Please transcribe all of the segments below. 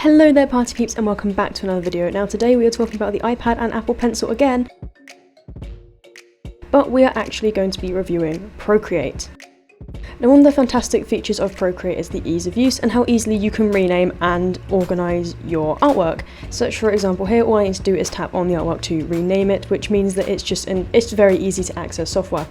Hello there party peeps and welcome back to another video. Now today we are talking about the iPad and Apple Pencil again, but we are actually going to be reviewing Procreate. Now one of the fantastic features of Procreate is the ease of use and how easily you can rename and organise your artwork. Such for example here, all I need to do is tap on the artwork to rename it, which means that it's very easy to access software.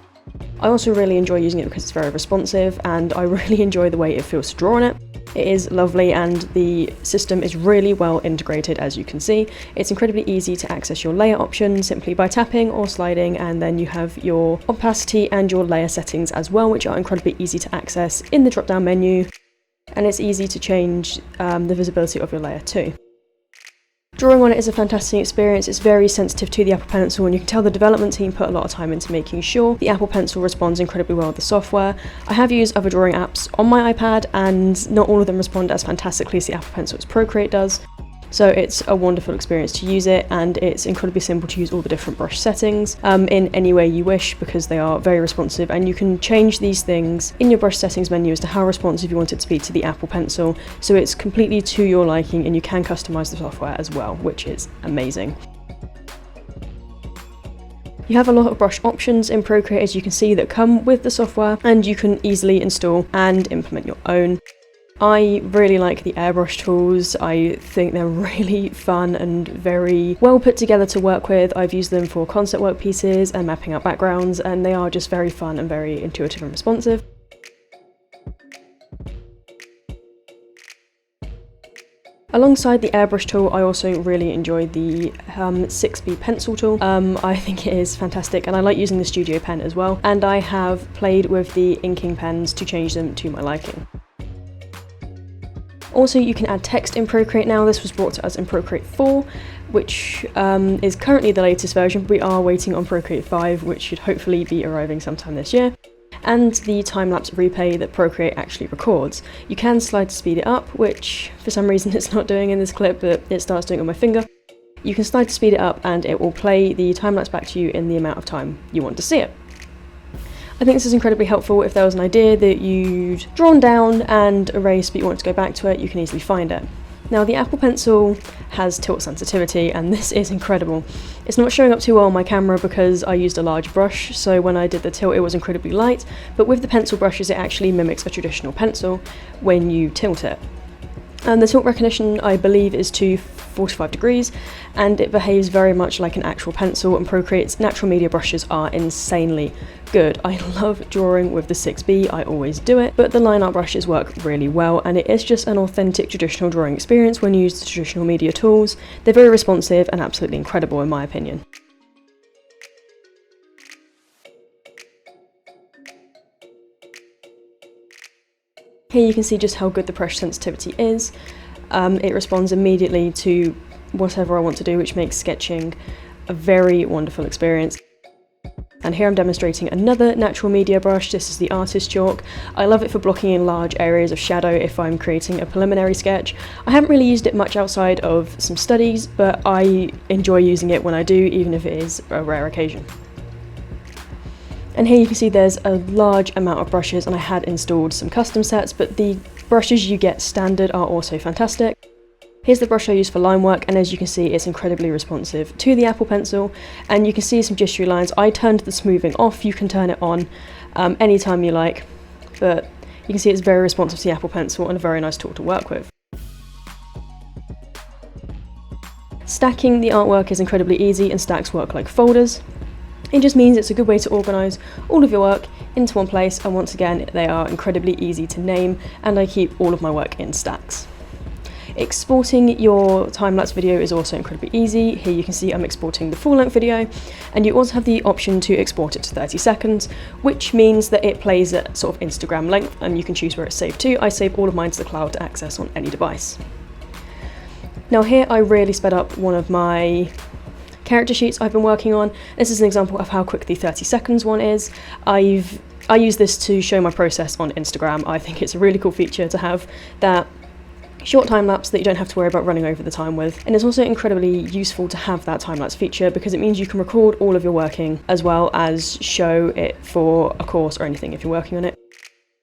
I also really enjoy using it because it's very responsive and I really enjoy the way it feels to draw on it. It is lovely and the system is really well integrated, as you can see. It's incredibly easy to access your layer options simply by tapping or sliding, and then you have your opacity and your layer settings as well, which are incredibly easy to access in the drop down menu, and it's easy to change the visibility of your layer too. Drawing on it is a fantastic experience. It's very sensitive to the Apple Pencil and you can tell the development team put a lot of time into making sure the Apple Pencil responds incredibly well with the software. I have used other drawing apps on my iPad and not all of them respond as fantastically as the Apple Pencil as Procreate does. So it's a wonderful experience to use it, and it's incredibly simple to use all the different brush settings in any way you wish because they are very responsive, and you can change these things in your brush settings menu as to how responsive you want it to be to the Apple Pencil, so it's completely to your liking and you can customize the software as well, which is amazing. You have a lot of brush options in Procreate, as you can see, that come with the software, and you can easily install and implement your own. I really like the airbrush tools. I think they're really fun and very well put together to work with. I've used them for concept work pieces and mapping out backgrounds, and they are just very fun and very intuitive and responsive. Alongside the airbrush tool, I also really enjoy the 6B pencil tool. I think it is fantastic, and I like using the studio pen as well, and I have played with the inking pens to change them to my liking. Also, you can add text in Procreate now. This was brought to us in Procreate 4, which is currently the latest version. We are waiting on Procreate 5, which should hopefully be arriving sometime this year. And the time-lapse replay that Procreate actually records. You can slide to speed it up, which for some reason it's not doing in this clip, but it starts doing it on my finger. You can slide to speed it up and it will play the time-lapse back to you in the amount of time you want to see it. I think this is incredibly helpful if there was an idea that you'd drawn down and erased but you want to go back to it, you can easily find it. Now the Apple Pencil has tilt sensitivity and this is incredible. It's not showing up too well on my camera because I used a large brush, so when I did the tilt it was incredibly light, but with the pencil brushes it actually mimics a traditional pencil when you tilt it. And the tilt recognition, I believe, is to 45 degrees, and it behaves very much like an actual pencil, and Procreate's natural media brushes are insanely good. I love drawing with the 6B, I always do it, but the line art brushes work really well, and it is just an authentic traditional drawing experience when you use the traditional media tools. They're very responsive and absolutely incredible in my opinion. Here you can see just how good the brush sensitivity is. It responds immediately to whatever I want to do, which makes sketching a very wonderful experience. And here I'm demonstrating another natural media brush. This is the Artist Chalk. I love it for blocking in large areas of shadow if I'm creating a preliminary sketch. I haven't really used it much outside of some studies, but I enjoy using it when I do, even if it is a rare occasion. And here you can see there's a large amount of brushes, and I had installed some custom sets, but the brushes you get standard are also fantastic. Here's the brush I use for line work, and as you can see it's incredibly responsive to the Apple Pencil, and you can see some jittery lines. I turned the smoothing off, you can turn it on anytime you like, but you can see it's very responsive to the Apple Pencil and a very nice tool to work with. Stacking the artwork is incredibly easy, and stacks work like folders. It just means it's a good way to organise all of your work into one place, and once again they are incredibly easy to name, and I keep all of my work in stacks. Exporting your time-lapse video is also incredibly easy. Here you can see I'm exporting the full-length video, and you also have the option to export it to 30 seconds, which means that it plays at sort of Instagram length, and you can choose where it's saved to. I save all of mine to the cloud to access on any device. Now here I really sped up one of my character sheets I've been working on. This is an example of how quick the 30 seconds one is. I use this to show my process on Instagram. I think it's a really cool feature to have that short time lapse that you don't have to worry about running over the time with, and it's also incredibly useful to have that time lapse feature because it means you can record all of your working as well as show it for a course or anything if you're working on it.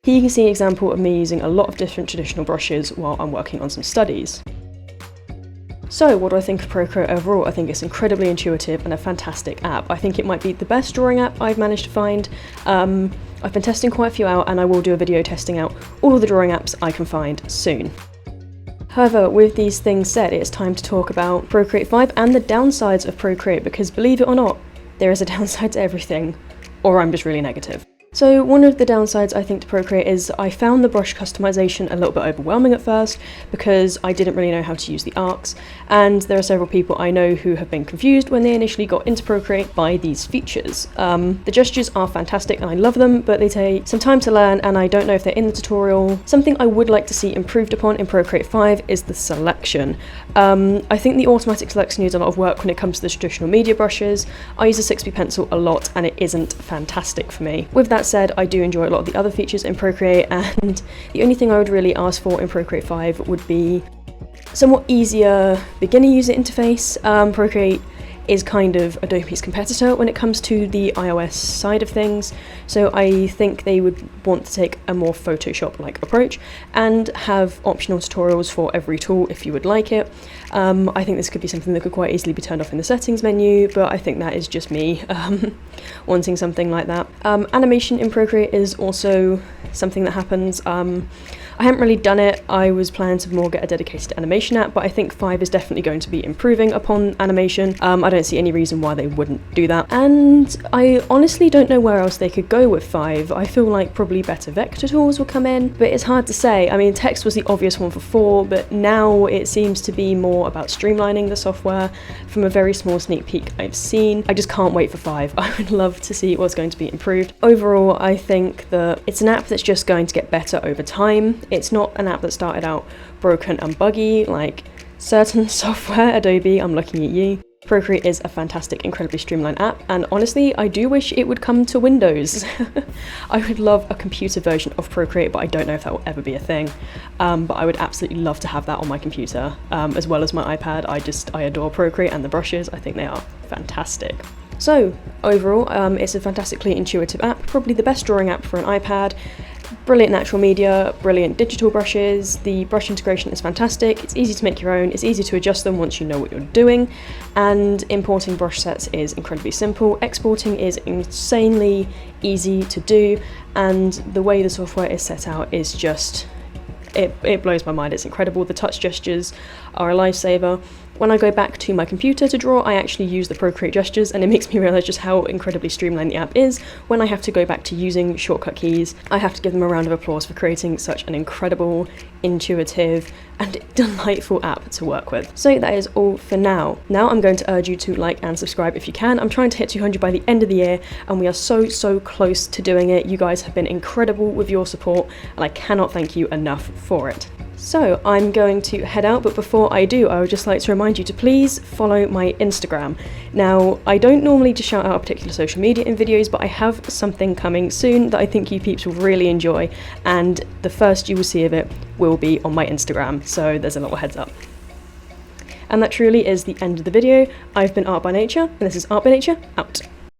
Here you can see an example of me using a lot of different traditional brushes while I'm working on some studies. So what do I think of Procreate overall? I think it's incredibly intuitive and a fantastic app. I think it might be the best drawing app I've managed to find. I've been testing quite a few out, and I will do a video testing out all of the drawing apps I can find soon. However, with these things said, it's time to talk about Procreate 5 and the downsides of Procreate, because believe it or not, there is a downside to everything, or I'm just really negative. So one of the downsides I think to Procreate is I found the brush customization a little bit overwhelming at first because I didn't really know how to use the arcs, and there are several people I know who have been confused when they initially got into Procreate by these features. The gestures are fantastic and I love them, but they take some time to learn and I don't know if they're in the tutorial. Something I would like to see improved upon in Procreate 5 is the selection. I think the automatic selection needs a lot of work when it comes to the traditional media brushes. I use a 6B pencil a lot and it isn't fantastic for me. With that said, I do enjoy a lot of the other features in Procreate, and the only thing I would really ask for in Procreate 5 would be somewhat easier beginner user interface. Procreate is kind of Adobe's competitor when it comes to the iOS side of things, so I think they would want to take a more Photoshop-like approach and have optional tutorials for every tool if you would like it. I think this could be something that could quite easily be turned off in the settings menu, but I think that is just me wanting something like that. Animation in Procreate is also something that happens. I haven't really done it. I was planning to more get a dedicated animation app, but I think 5 is definitely going to be improving upon animation. I don't see any reason why they wouldn't do that. And I honestly don't know where else they could go with 5. I feel like probably better vector tools will come in, but it's hard to say. I mean, text was the obvious one for 4, but now it seems to be more about streamlining the software from a very small sneak peek I've seen. I just can't wait for 5. I would love to see what's going to be improved. Overall, I think that it's an app that's just going to get better over time. It's not an app that started out broken and buggy like certain software. Adobe, I'm looking at you. Procreate is a fantastic, incredibly streamlined app, and honestly, I do wish it would come to Windows. I would love a computer version of Procreate, but I don't know if that will ever be a thing. But I would absolutely love to have that on my computer, as well as my iPad. I adore Procreate and the brushes. I think they are fantastic. So, overall, it's a fantastically intuitive app, probably the best drawing app for an iPad. Brilliant natural media, brilliant digital brushes, the brush integration is fantastic, it's easy to make your own, it's easy to adjust them once you know what you're doing, and importing brush sets is incredibly simple, exporting is insanely easy to do, and the way the software is set out is just, it blows my mind. It's incredible. The touch gestures are a lifesaver. When I go back to my computer to draw, I actually use the Procreate gestures, and it makes me realise just how incredibly streamlined the app is. When I have to go back to using shortcut keys, I have to give them a round of applause for creating such an incredible, intuitive, and delightful app to work with. So that is all for now. Now I'm going to urge you to like and subscribe if you can. I'm trying to hit 200 by the end of the year, and we are so close to doing it. You guys have been incredible with your support, and I cannot thank you enough for it. So I'm going to head out, but before I do, I would just like to remind you to please follow my Instagram. Now, I don't normally just shout out a particular social media in videos, but I have something coming soon that I think you peeps will really enjoy, and the first you will see of it will be on my Instagram, so there's a little heads up. And that truly is the end of the video. I've been Art by Nature, and this is Art by Nature, out.